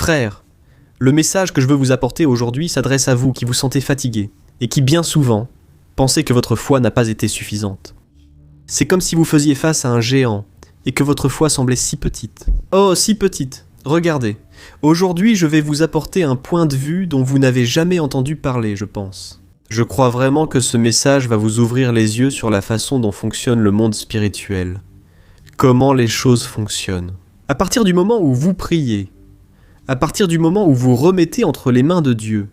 Frères, le message que je veux vous apporter aujourd'hui s'adresse à vous qui vous sentez fatigués et qui bien souvent pensez que votre foi n'a pas été suffisante. C'est comme si vous faisiez face à un géant et que votre foi semblait si petite. Oh, si petite! Regardez, aujourd'hui je vais vous apporter un point de vue dont vous n'avez jamais entendu parler, je pense. Je crois vraiment que ce message va vous ouvrir les yeux sur la façon dont fonctionne le monde spirituel. Comment les choses fonctionnent. À partir du moment où vous priez, à partir du moment où vous remettez entre les mains de Dieu,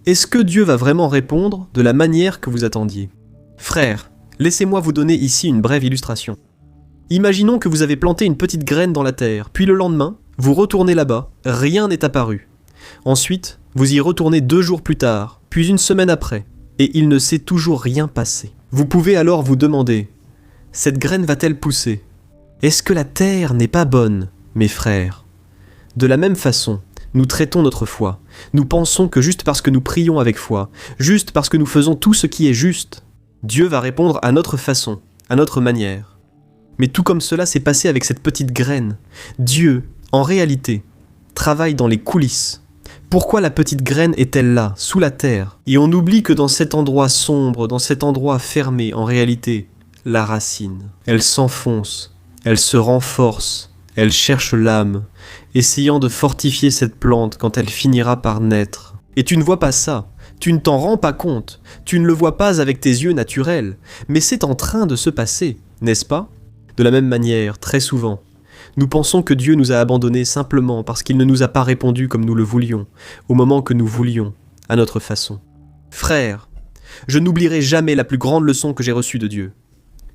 est-ce que Dieu va vraiment répondre de la manière que vous attendiez? Frères, laissez-moi vous donner ici une brève illustration. Imaginons que vous avez planté une petite graine dans la terre, puis le lendemain, vous retournez là-bas, rien n'est apparu. Ensuite, vous y retournez 2 jours plus tard, puis une semaine après, et il ne s'est toujours rien passé. Vous pouvez alors vous demander, cette graine va-t-elle pousser? Est-ce que la terre n'est pas bonne, mes frères? De la même façon, nous traitons notre foi. Nous pensons que juste parce que nous prions avec foi, juste parce que nous faisons tout ce qui est juste, Dieu va répondre à notre façon, à notre manière. Mais tout comme cela s'est passé avec cette petite graine, Dieu, en réalité, travaille dans les coulisses. Pourquoi la petite graine est-elle là, sous la terre? Et on oublie que dans cet endroit sombre, dans cet endroit fermé, en réalité, la racine. Elle s'enfonce, elle se renforce, elle cherche l'âme, essayant de fortifier cette plante quand elle finira par naître. Et tu ne vois pas ça, tu ne t'en rends pas compte, tu ne le vois pas avec tes yeux naturels, mais c'est en train de se passer, n'est-ce pas? De la même manière, très souvent, nous pensons que Dieu nous a abandonnés simplement parce qu'il ne nous a pas répondu comme nous le voulions, au moment que nous voulions, à notre façon. Frères, je n'oublierai jamais la plus grande leçon que j'ai reçue de Dieu.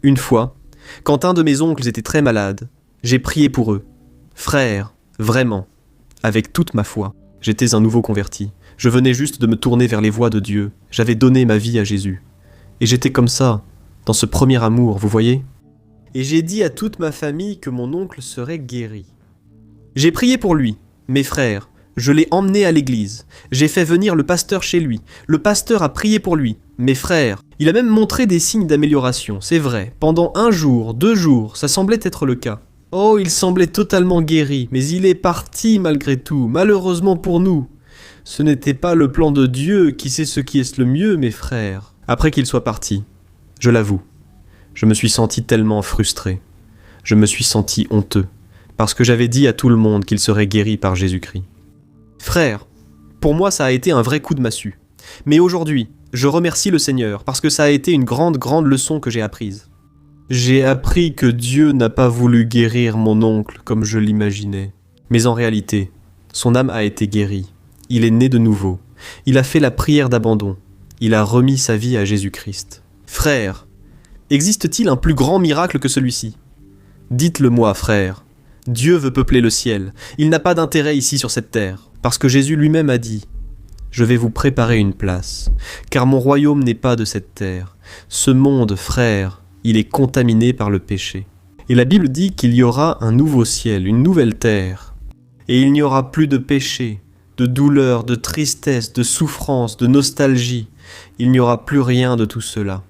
Une fois, quand un de mes oncles était très malade, j'ai prié pour eux. Frères, vraiment, avec toute ma foi, j'étais un nouveau converti. Je venais juste de me tourner vers les voies de Dieu. J'avais donné ma vie à Jésus. Et j'étais comme ça, dans ce premier amour, vous voyez ? Et j'ai dit à toute ma famille que mon oncle serait guéri. J'ai prié pour lui, mes frères, je l'ai emmené à l'église, j'ai fait venir le pasteur chez lui, le pasteur a prié pour lui, mes frères, il a même montré des signes d'amélioration, c'est vrai, pendant 1 jour, 2 jours, ça semblait être le cas. Oh, il semblait totalement guéri, mais il est parti malgré tout, malheureusement pour nous. Ce n'était pas le plan de Dieu qui sait ce qui est le mieux, mes frères. Après qu'il soit parti, je l'avoue, je me suis senti tellement frustré. Je me suis senti honteux, parce que j'avais dit à tout le monde qu'il serait guéri par Jésus-Christ. Frères, pour moi ça a été un vrai coup de massue. Mais aujourd'hui, je remercie le Seigneur, parce que ça a été une grande leçon que j'ai apprise. J'ai appris que Dieu n'a pas voulu guérir mon oncle comme je l'imaginais. Mais en réalité, son âme a été guérie. Il est né de nouveau. Il a fait la prière d'abandon. Il a remis sa vie à Jésus-Christ. Frères, existe-t-il un plus grand miracle que celui-ci? Dites-le moi, frères. Dieu veut peupler le ciel. Il n'a pas d'intérêt ici sur cette terre. Parce que Jésus lui-même a dit « Je vais vous préparer une place, car mon royaume n'est pas de cette terre. Ce monde, frères, il est contaminé par le péché. » Et la Bible dit qu'il y aura un nouveau ciel, une nouvelle terre. Et il n'y aura plus de péché, de douleur, de tristesse, de souffrance, de nostalgie. Il n'y aura plus rien de tout cela.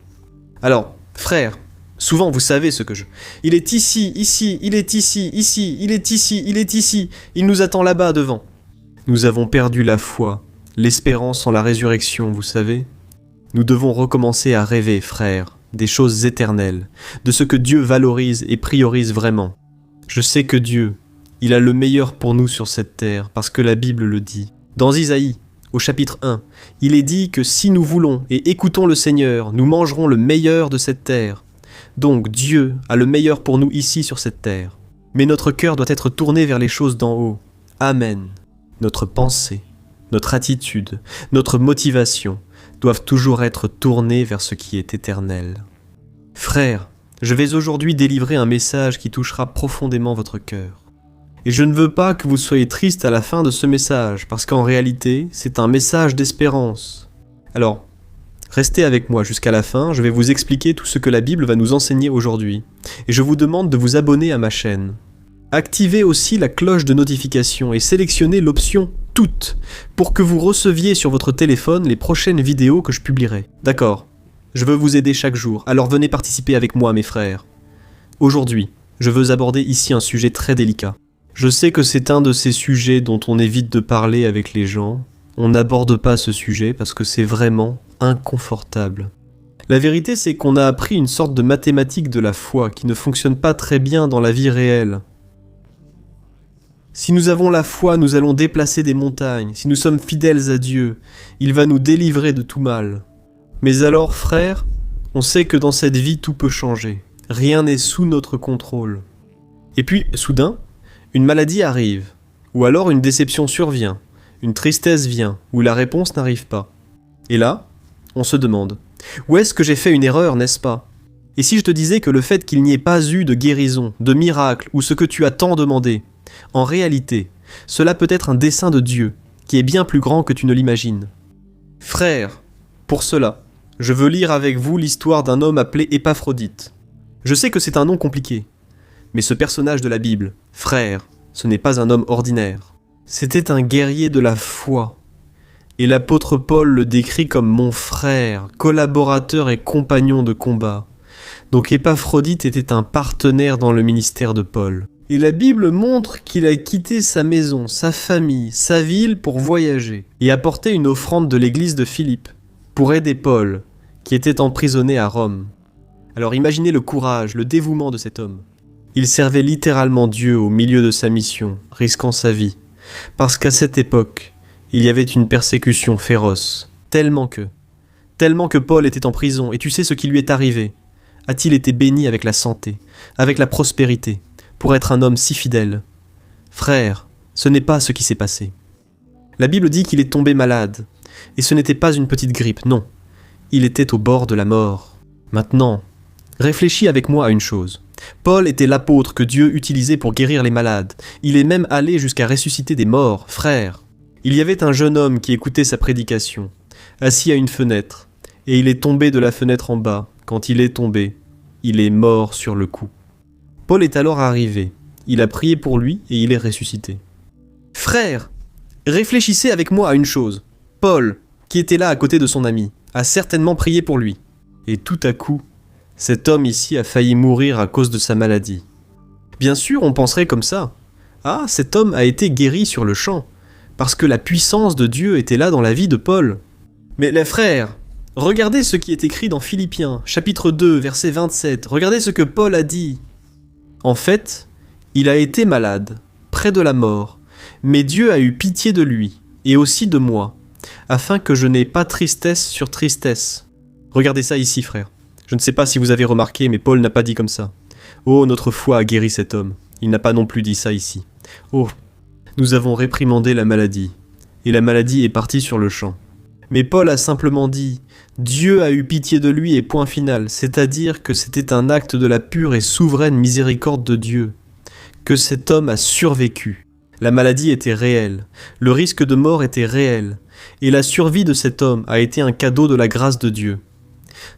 Alors, frères, souvent vous savez ce que je... Il est ici, ici, il est ici, ici, il est ici, il est ici. Il nous attend là-bas devant. Nous avons perdu la foi, l'espérance en la résurrection, vous savez. Nous devons recommencer à rêver, frères, des choses éternelles, de ce que Dieu valorise et priorise vraiment. Je sais que Dieu, il a le meilleur pour nous sur cette terre, parce que la Bible le dit. Dans Isaïe, au chapitre 1, il est dit que si nous voulons et écoutons le Seigneur, nous mangerons le meilleur de cette terre. Donc Dieu a le meilleur pour nous ici sur cette terre. Mais notre cœur doit être tourné vers les choses d'en haut. Amen. Notre pensée, notre attitude, notre motivation doivent toujours être tournées vers ce qui est éternel. Frères, je vais aujourd'hui délivrer un message qui touchera profondément votre cœur. Et je ne veux pas que vous soyez tristes à la fin de ce message, parce qu'en réalité, c'est un message d'espérance. Alors, restez avec moi jusqu'à la fin, je vais vous expliquer tout ce que la Bible va nous enseigner aujourd'hui. Et je vous demande de vous abonner à ma chaîne. Activez aussi la cloche de notification et sélectionnez l'option « Toutes » pour que vous receviez sur votre téléphone les prochaines vidéos que je publierai. D'accord, je veux vous aider chaque jour, alors venez participer avec moi mes frères. Aujourd'hui, je veux aborder ici un sujet très délicat. Je sais que c'est un de ces sujets dont on évite de parler avec les gens. On n'aborde pas ce sujet parce que c'est vraiment inconfortable. La vérité, c'est qu'on a appris une sorte de mathématique de la foi qui ne fonctionne pas très bien dans la vie réelle. Si nous avons la foi, nous allons déplacer des montagnes. Si nous sommes fidèles à Dieu, il va nous délivrer de tout mal. Mais alors, frères, on sait que dans cette vie, tout peut changer. Rien n'est sous notre contrôle. Et puis, soudain, une maladie arrive, ou alors une déception survient, une tristesse vient, ou la réponse n'arrive pas. Et là, on se demande, où est-ce que j'ai fait une erreur, n'est-ce pas? Et si je te disais que le fait qu'il n'y ait pas eu de guérison, de miracle, ou ce que tu as tant demandé, en réalité, cela peut être un dessein de Dieu, qui est bien plus grand que tu ne l'imagines. Frères, pour cela, je veux lire avec vous l'histoire d'un homme appelé Épaphrodite. Je sais que c'est un nom compliqué, mais ce personnage de la Bible, frère, ce n'est pas un homme ordinaire. C'était un guerrier de la foi. Et l'apôtre Paul le décrit comme mon frère, collaborateur et compagnon de combat. Donc Épaphrodite était un partenaire dans le ministère de Paul. Et la Bible montre qu'il a quitté sa maison, sa famille, sa ville pour voyager et apporter une offrande de l'église de Philippe pour aider Paul, qui était emprisonné à Rome. Alors imaginez le courage, le dévouement de cet homme. Il servait littéralement Dieu au milieu de sa mission, risquant sa vie, parce qu'à cette époque, il y avait une persécution féroce, tellement que Paul était en prison, et tu sais ce qui lui est arrivé. A-t-il été béni avec la santé, avec la prospérité, pour être un homme si fidèle? Frère, ce n'est pas ce qui s'est passé. La Bible dit qu'il est tombé malade, et ce n'était pas une petite grippe, non. Il était au bord de la mort. Maintenant, réfléchis avec moi à une chose. Paul était l'apôtre que Dieu utilisait pour guérir les malades. Il est même allé jusqu'à ressusciter des morts, frère. Il y avait un jeune homme qui écoutait sa prédication, assis à une fenêtre, et il est tombé de la fenêtre en bas. Quand il est tombé, il est mort sur le coup. Paul est alors arrivé. Il a prié pour lui et il est ressuscité. Frère, réfléchissez avec moi à une chose. Paul, qui était là à côté de son ami, a certainement prié pour lui. Et tout à coup, cet homme ici a failli mourir à cause de sa maladie. Bien sûr, on penserait comme ça. Ah, cet homme a été guéri sur le champ, parce que la puissance de Dieu était là dans la vie de Paul. Mais les frères, regardez ce qui est écrit dans Philippiens, chapitre 2, verset 27. Regardez ce que Paul a dit. En fait, il a été malade, près de la mort, mais Dieu a eu pitié de lui, et aussi de moi, afin que je n'aie pas tristesse sur tristesse. Regardez ça ici, frère. Je ne sais pas si vous avez remarqué, mais Paul n'a pas dit comme ça. Oh, notre foi a guéri cet homme. Il n'a pas non plus dit ça ici. Oh, nous avons réprimandé la maladie, et la maladie est partie sur le champ. Mais Paul a simplement dit « Dieu a eu pitié de lui et point final », c'est-à-dire que c'était un acte de la pure et souveraine miséricorde de Dieu, que cet homme a survécu. La maladie était réelle, le risque de mort était réel, et la survie de cet homme a été un cadeau de la grâce de Dieu.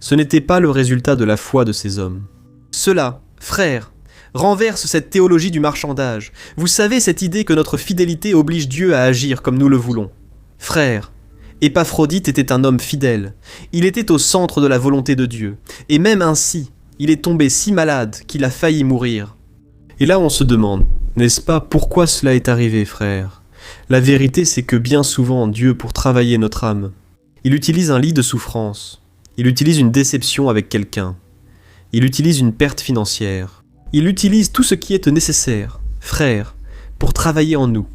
Ce n'était pas le résultat de la foi de ces hommes. Cela, frères, renverse cette théologie du marchandage. Vous savez cette idée que notre fidélité oblige Dieu à agir comme nous le voulons. Frères, Épaphrodite était un homme fidèle. Il était au centre de la volonté de Dieu. Et même ainsi, il est tombé si malade qu'il a failli mourir. Et là on se demande, n'est-ce pas, pourquoi cela est arrivé, frères? La vérité, c'est que bien souvent, Dieu, pour travailler notre âme, il utilise un lit de souffrance. Il utilise une déception avec quelqu'un. Il utilise une perte financière. Il utilise tout ce qui est nécessaire, frère, pour travailler en nous.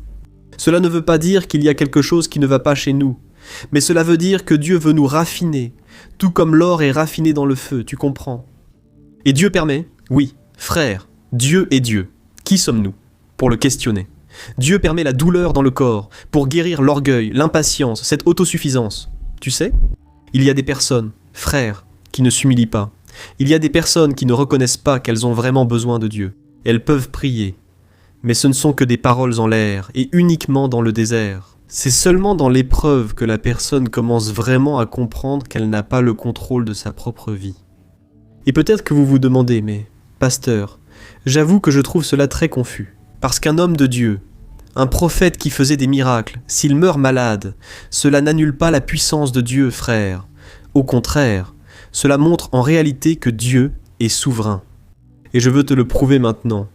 Cela ne veut pas dire qu'il y a quelque chose qui ne va pas chez nous, mais cela veut dire que Dieu veut nous raffiner, tout comme l'or est raffiné dans le feu, tu comprends? Et Dieu permet? Oui, frère, Dieu est Dieu. Qui sommes-nous pour le questionner? Dieu permet la douleur dans le corps pour guérir l'orgueil, l'impatience, cette autosuffisance. Tu sais, il y a des personnes, frères, qui ne s'humilient pas. Il y a des personnes qui ne reconnaissent pas qu'elles ont vraiment besoin de Dieu. Elles peuvent prier, mais ce ne sont que des paroles en l'air et uniquement dans le désert. C'est seulement dans l'épreuve que la personne commence vraiment à comprendre qu'elle n'a pas le contrôle de sa propre vie. Et peut-être que vous vous demandez, mais, pasteur, j'avoue que je trouve cela très confus. Parce qu'un homme de Dieu, un prophète qui faisait des miracles, s'il meurt malade, cela n'annule pas la puissance de Dieu, frère. Au contraire, cela montre en réalité que Dieu est souverain. Et je veux te le prouver maintenant.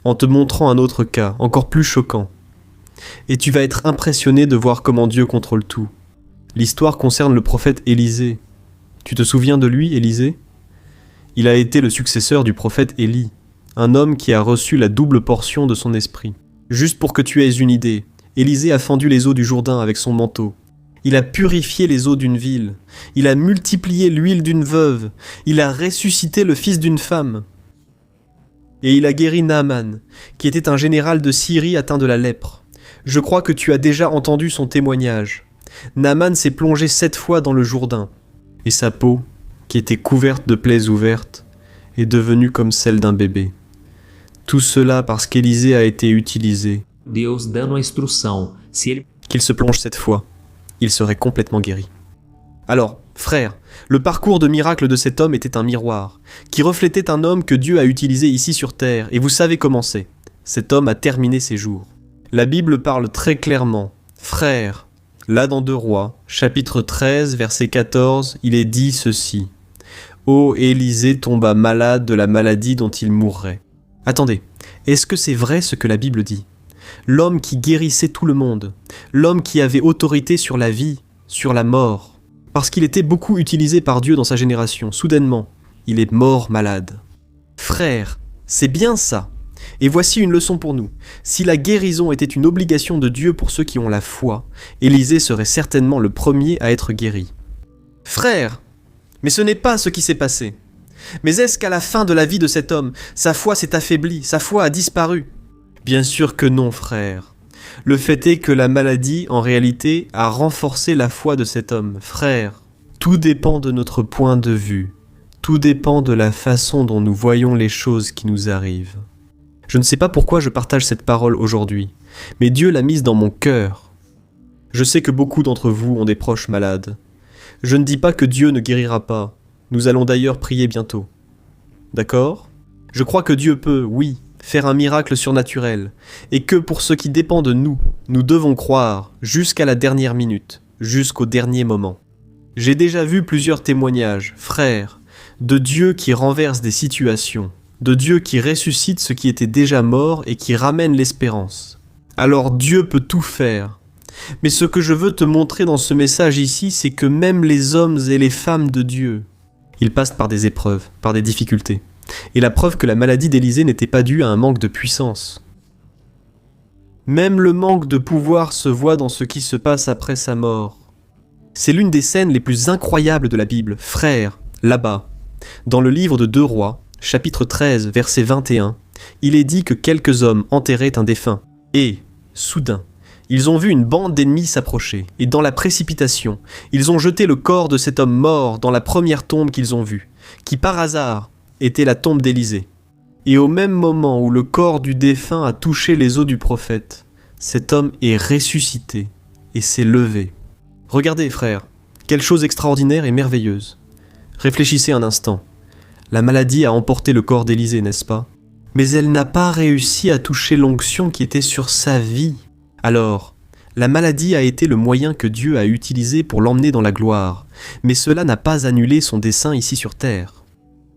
en te montrant un autre cas, encore plus choquant. Et tu vas être impressionné de voir comment Dieu contrôle tout. L'histoire concerne le prophète Élisée. Tu te souviens de lui, Élisée ? Il a été le successeur du prophète Élie, un homme qui a reçu la double portion de son esprit. Juste pour que tu aies une idée, Élisée a fendu les eaux du Jourdain avec son manteau. Il a purifié les eaux d'une ville. Il a multiplié l'huile d'une veuve. Il a ressuscité le fils d'une femme. Et il a guéri Naaman, qui était un général de Syrie atteint de la lèpre. Je crois que tu as déjà entendu son témoignage. Naaman s'est plongé 7 fois dans le Jourdain, et sa peau, qui était couverte de plaies ouvertes, est devenue comme celle d'un bébé. Tout cela parce qu'Élisée a été utilisé. Deus dando a instrução. Qu'il se plonge 7 fois, il serait complètement guéri. Alors, frère, le parcours de miracle de cet homme était un miroir, qui reflétait un homme que Dieu a utilisé ici sur terre, et vous savez comment c'est. Cet homme a terminé ses jours. La Bible parle très clairement. Frère, là dans 2 Rois, chapitre 13, verset 14, il est dit ceci. Ô Élisée tomba malade de la maladie dont il mourrait. Attendez, est-ce que c'est vrai ce que la Bible dit ? L'homme qui guérissait tout le monde, l'homme qui avait autorité sur la vie, sur la mort, parce qu'il était beaucoup utilisé par Dieu dans sa génération, soudainement, il est mort malade. Frère, c'est bien ça. Et voici une leçon pour nous. Si la guérison était une obligation de Dieu pour ceux qui ont la foi, Élisée serait certainement le premier à être guéri. Frère, mais ce n'est pas ce qui s'est passé. Mais est-ce qu'à la fin de la vie de cet homme, sa foi s'est affaiblie, sa foi a disparu ? Bien sûr que non, frère. Le fait est que la maladie, en réalité, a renforcé la foi de cet homme. Frère, tout dépend de notre point de vue. Tout dépend de la façon dont nous voyons les choses qui nous arrivent. Je ne sais pas pourquoi je partage cette parole aujourd'hui, mais Dieu l'a mise dans mon cœur. Je sais que beaucoup d'entre vous ont des proches malades. Je ne dis pas que Dieu ne guérira pas. Nous allons d'ailleurs prier bientôt. D'accord ? Je crois que Dieu peut, oui, faire un miracle surnaturel, et que pour ce qui dépend de nous, nous devons croire jusqu'à la dernière minute, jusqu'au dernier moment. J'ai déjà vu plusieurs témoignages, frères, de Dieu qui renverse des situations, de Dieu qui ressuscite ce qui était déjà mort et qui ramène l'espérance. Alors Dieu peut tout faire. Mais ce que je veux te montrer dans ce message ici, c'est que même les hommes et les femmes de Dieu, ils passent par des épreuves, par des difficultés. Et la preuve que la maladie d'Élisée n'était pas due à un manque de puissance. Même le manque de pouvoir se voit dans ce qui se passe après sa mort. C'est l'une des scènes les plus incroyables de la Bible, frère, là-bas. Dans le livre de 2 Rois, chapitre 13, verset 21, il est dit que quelques hommes enterraient un défunt. Et, soudain, ils ont vu une bande d'ennemis s'approcher, et dans la précipitation, ils ont jeté le corps de cet homme mort dans la première tombe qu'ils ont vue, qui par hasard était la tombe d'Élisée. Et au même moment où le corps du défunt a touché les os du prophète, cet homme est ressuscité et s'est levé. Regardez, frères, quelle chose extraordinaire et merveilleuse. Réfléchissez un instant. La maladie a emporté le corps d'Élisée, n'est-ce pas ? Mais elle n'a pas réussi à toucher l'onction qui était sur sa vie. Alors, la maladie a été le moyen que Dieu a utilisé pour l'emmener dans la gloire, mais cela n'a pas annulé son dessein ici sur terre.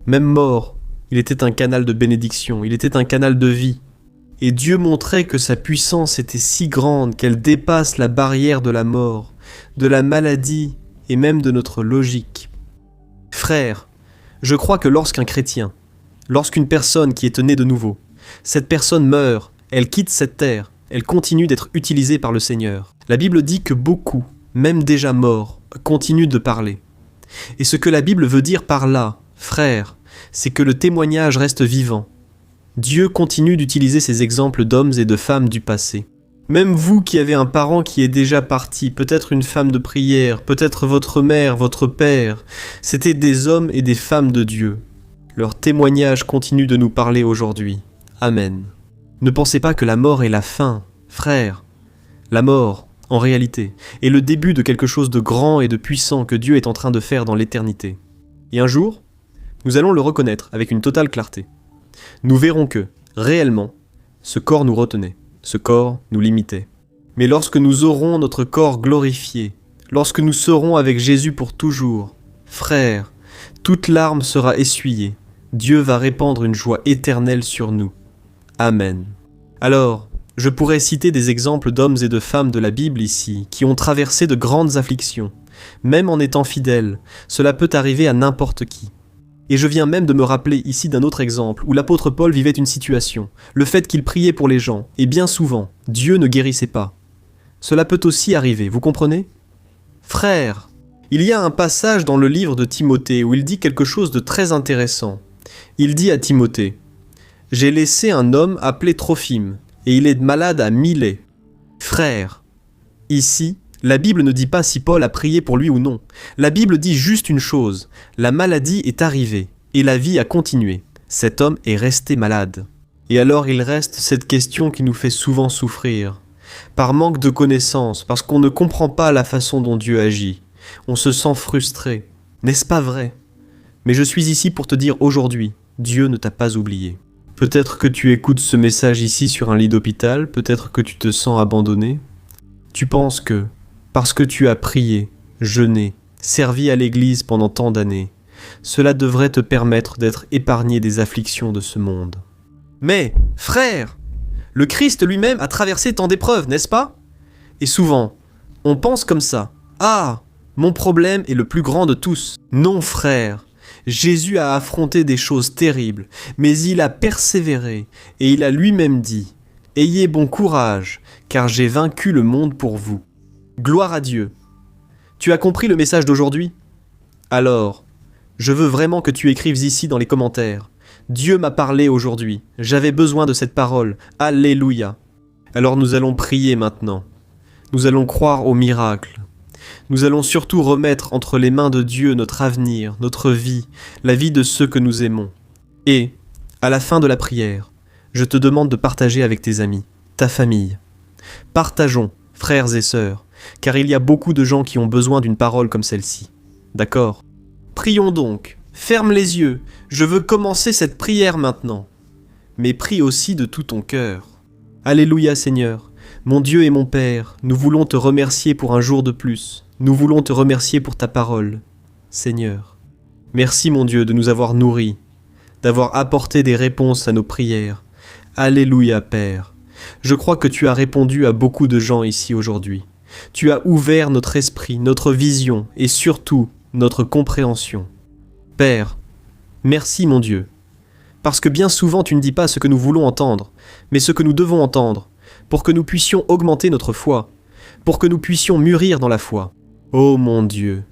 Même mort, il était un canal de bénédiction, il était un canal de vie. Et Dieu montrait que sa puissance était si grande qu'elle dépasse la barrière de la mort, de la maladie et même de notre logique. Frère, je crois que lorsqu'un chrétien, lorsqu'une personne qui est née de nouveau, cette personne meurt, elle quitte cette terre, elle continue d'être utilisée par le Seigneur. La Bible dit que beaucoup, même déjà morts, continuent de parler. Et ce que la Bible veut dire par là, frère, c'est que le témoignage reste vivant. Dieu continue d'utiliser ces exemples d'hommes et de femmes du passé. Même vous qui avez un parent qui est déjà parti, peut-être une femme de prière, peut-être votre mère, votre père, c'étaient des hommes et des femmes de Dieu. Leur témoignage continue de nous parler aujourd'hui. Amen. Ne pensez pas que la mort est la fin, frère. La mort, en réalité, est le début de quelque chose de grand et de puissant que Dieu est en train de faire dans l'éternité. Et un jour, nous allons le reconnaître avec une totale clarté. Nous verrons que, réellement, ce corps nous retenait, ce corps nous limitait. Mais lorsque nous aurons notre corps glorifié, lorsque nous serons avec Jésus pour toujours, frère, toute larme sera essuyée, Dieu va répandre une joie éternelle sur nous. Amen. Alors, je pourrais citer des exemples d'hommes et de femmes de la Bible ici, qui ont traversé de grandes afflictions. Même en étant fidèles, cela peut arriver à n'importe qui. Et je viens même de me rappeler ici d'un autre exemple où l'apôtre Paul vivait une situation, le fait qu'il priait pour les gens, et bien souvent, Dieu ne guérissait pas. Cela peut aussi arriver, vous comprenez ? Frères, il y a un passage dans le livre de Timothée où il dit quelque chose de très intéressant. Il dit à Timothée, « J'ai laissé un homme appelé Trophime, et il est malade à Milet. » Frères, ici, la Bible ne dit pas si Paul a prié pour lui ou non. La Bible dit juste une chose, la maladie est arrivée, et la vie a continué. Cet homme est resté malade. Et alors il reste cette question qui nous fait souvent souffrir. Par manque de connaissances, parce qu'on ne comprend pas la façon dont Dieu agit. On se sent frustré. N'est-ce pas vrai ? Mais je suis ici pour te dire aujourd'hui, Dieu ne t'a pas oublié. Peut-être que tu écoutes ce message ici sur un lit d'hôpital, peut-être que tu te sens abandonné. Tu penses que, parce que tu as prié, jeûné, servi à l'Église pendant tant d'années, cela devrait te permettre d'être épargné des afflictions de ce monde. Mais, frère, le Christ lui-même a traversé tant d'épreuves, n'est-ce pas ? Et souvent, on pense comme ça. Ah, mon problème est le plus grand de tous. Non, frère, Jésus a affronté des choses terribles, mais il a persévéré et il a lui-même dit « Ayez bon courage, car j'ai vaincu le monde pour vous. » Gloire à Dieu. Tu as compris le message d'aujourd'hui ? Alors, je veux vraiment que tu écrives ici dans les commentaires. Dieu m'a parlé aujourd'hui. J'avais besoin de cette parole. Alléluia. Alors nous allons prier maintenant. Nous allons croire au miracle. Nous allons surtout remettre entre les mains de Dieu notre avenir, notre vie, la vie de ceux que nous aimons. Et, à la fin de la prière, je te demande de partager avec tes amis, ta famille. Partageons, frères et sœurs, car il y a beaucoup de gens qui ont besoin d'une parole comme celle-ci. D'accord ? Prions donc. Ferme les yeux. Je veux commencer cette prière maintenant. Mais prie aussi de tout ton cœur. Alléluia Seigneur. Mon Dieu et mon Père, nous voulons te remercier pour un jour de plus. Nous voulons te remercier pour ta parole. Seigneur, merci mon Dieu de nous avoir nourris, d'avoir apporté des réponses à nos prières. Alléluia Père. Je crois que tu as répondu à beaucoup de gens ici aujourd'hui. Tu as ouvert notre esprit, notre vision et surtout notre compréhension. Père, merci mon Dieu, parce que bien souvent tu ne dis pas ce que nous voulons entendre, mais ce que nous devons entendre, pour que nous puissions augmenter notre foi, pour que nous puissions mûrir dans la foi. Ô mon Dieu,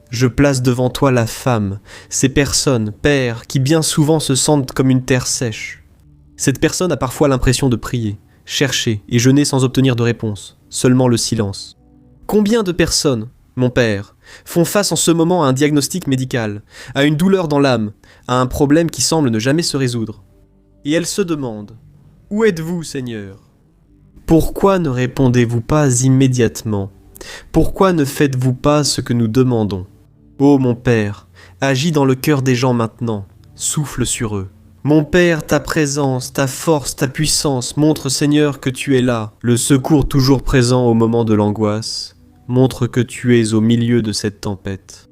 je place devant toi la femme, ces personnes, Père, qui bien souvent se sentent comme une terre sèche. Cette personne a parfois l'impression de prier, chercher et jeûner sans obtenir de réponse, seulement le silence. Combien de personnes, mon Père, font face en ce moment à un diagnostic médical, à une douleur dans l'âme, à un problème qui semble ne jamais se résoudre. Et elles se demandent, « Où êtes-vous, Seigneur ? Pourquoi ne répondez-vous pas immédiatement ? Pourquoi ne faites-vous pas ce que nous demandons ? Ô mon Père, agis dans le cœur des gens maintenant, souffle sur eux. Mon Père, ta présence, ta force, ta puissance montre, Seigneur, que tu es là, le secours toujours présent au moment de l'angoisse. Montre que tu es au milieu de cette tempête.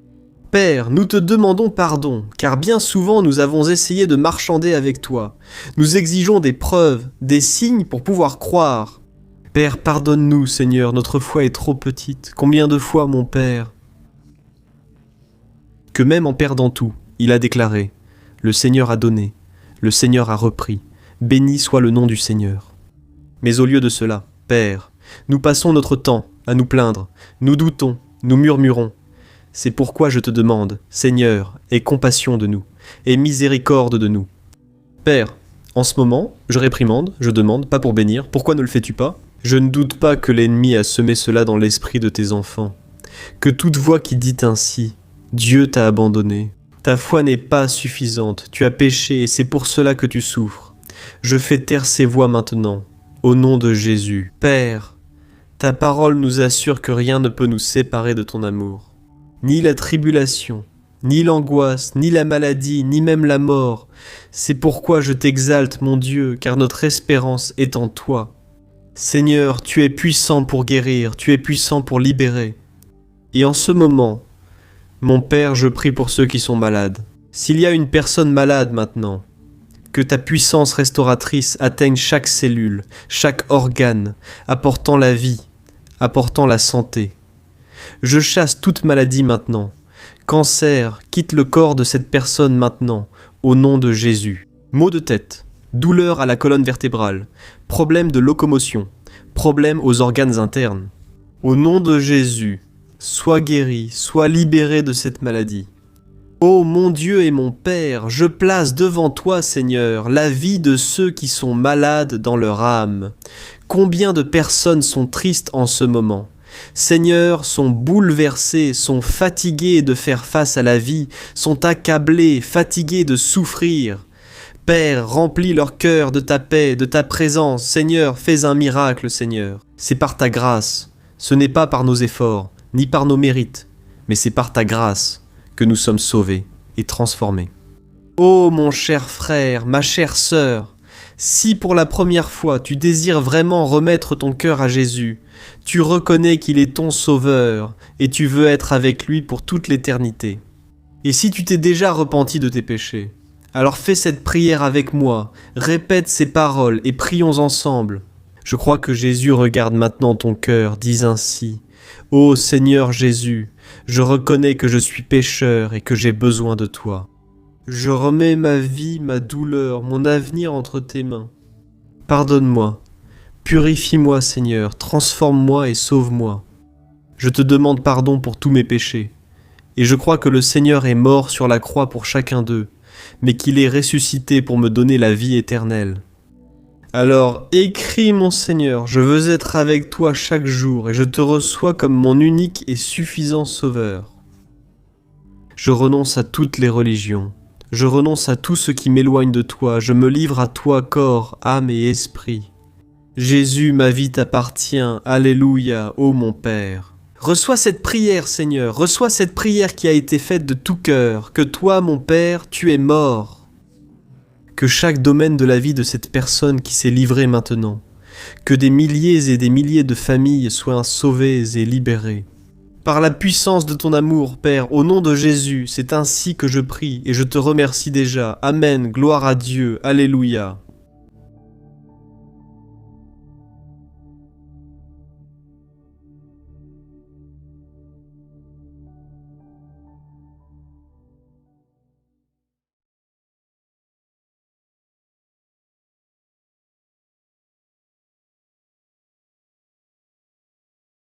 Père, nous te demandons pardon, car bien souvent nous avons essayé de marchander avec toi. Nous exigeons des preuves, des signes pour pouvoir croire. Père, pardonne-nous, Seigneur, notre foi est trop petite. Combien de fois, mon Père ? Que même en perdant tout, il a déclaré, « Le Seigneur a donné, le Seigneur a repris, béni soit le nom du Seigneur. » Mais au lieu de cela, Père, nous passons notre temps à nous plaindre, nous doutons, nous murmurons. C'est pourquoi je te demande, Seigneur, aie compassion de nous, aie miséricorde de nous. Père, en ce moment, je réprimande, je demande, pas pour bénir, pourquoi ne le fais-tu pas ? Je ne doute pas que l'ennemi a semé cela dans l'esprit de tes enfants. Que toute voix qui dit ainsi, Dieu t'a abandonné, ta foi n'est pas suffisante, tu as péché et c'est pour cela que tu souffres. Je fais taire ces voix maintenant, au nom de Jésus. Père, ta parole nous assure que rien ne peut nous séparer de ton amour. Ni la tribulation, ni l'angoisse, ni la maladie, ni même la mort. C'est pourquoi je t'exalte, mon Dieu, car notre espérance est en toi. Seigneur, tu es puissant pour guérir, tu es puissant pour libérer. Et en ce moment, mon Père, je prie pour ceux qui sont malades. S'il y a une personne malade maintenant, que ta puissance restauratrice atteigne chaque cellule, chaque organe, apportant la vie, apportant la santé. Je chasse toute maladie maintenant. Cancer, quitte le corps de cette personne maintenant, au nom de Jésus. Maux de tête, douleur à la colonne vertébrale, problème de locomotion, problème aux organes internes. Au nom de Jésus, sois guéri, sois libéré de cette maladie. Ô mon Dieu et mon Père, je place devant toi, Seigneur, la vie de ceux qui sont malades dans leur âme. Combien de personnes sont tristes en ce moment? Seigneur, sont bouleversés, sont fatigués de faire face à la vie, sont accablés, fatigués de souffrir. Père, remplis leur cœur de ta paix, de ta présence. Seigneur, fais un miracle, Seigneur. C'est par ta grâce. Ce n'est pas par nos efforts, ni par nos mérites, mais c'est par ta grâce que nous sommes sauvés et transformés. Ô mon cher frère, ma chère sœur, si pour la première fois tu désires vraiment remettre ton cœur à Jésus, tu reconnais qu'il est ton sauveur et tu veux être avec lui pour toute l'éternité. Et si tu t'es déjà repenti de tes péchés, alors fais cette prière avec moi, répète ces paroles et prions ensemble. Je crois que Jésus regarde maintenant ton cœur, dis ainsi: Ô Seigneur Jésus, je reconnais que je suis pécheur et que j'ai besoin de toi. Je remets ma vie, ma douleur, mon avenir entre tes mains. Pardonne-moi, purifie-moi Seigneur, transforme-moi et sauve-moi. Je te demande pardon pour tous mes péchés. Et je crois que le Seigneur est mort sur la croix pour chacun d'eux, mais qu'il est ressuscité pour me donner la vie éternelle. Alors, écris mon Seigneur, je veux être avec toi chaque jour et je te reçois comme mon unique et suffisant Sauveur. Je renonce à toutes les religions, je renonce à tout ce qui m'éloigne de toi, je me livre à toi corps, âme et esprit. Jésus, ma vie t'appartient, alléluia, ô mon Père. Reçois cette prière, Seigneur, reçois cette prière qui a été faite de tout cœur, que toi, mon Père, tu es mort. Que chaque domaine de la vie de cette personne qui s'est livrée maintenant, que des milliers et des milliers de familles soient sauvées et libérées. Par la puissance de ton amour, Père, au nom de Jésus, c'est ainsi que je prie et je te remercie déjà. Amen, gloire à Dieu, alléluia.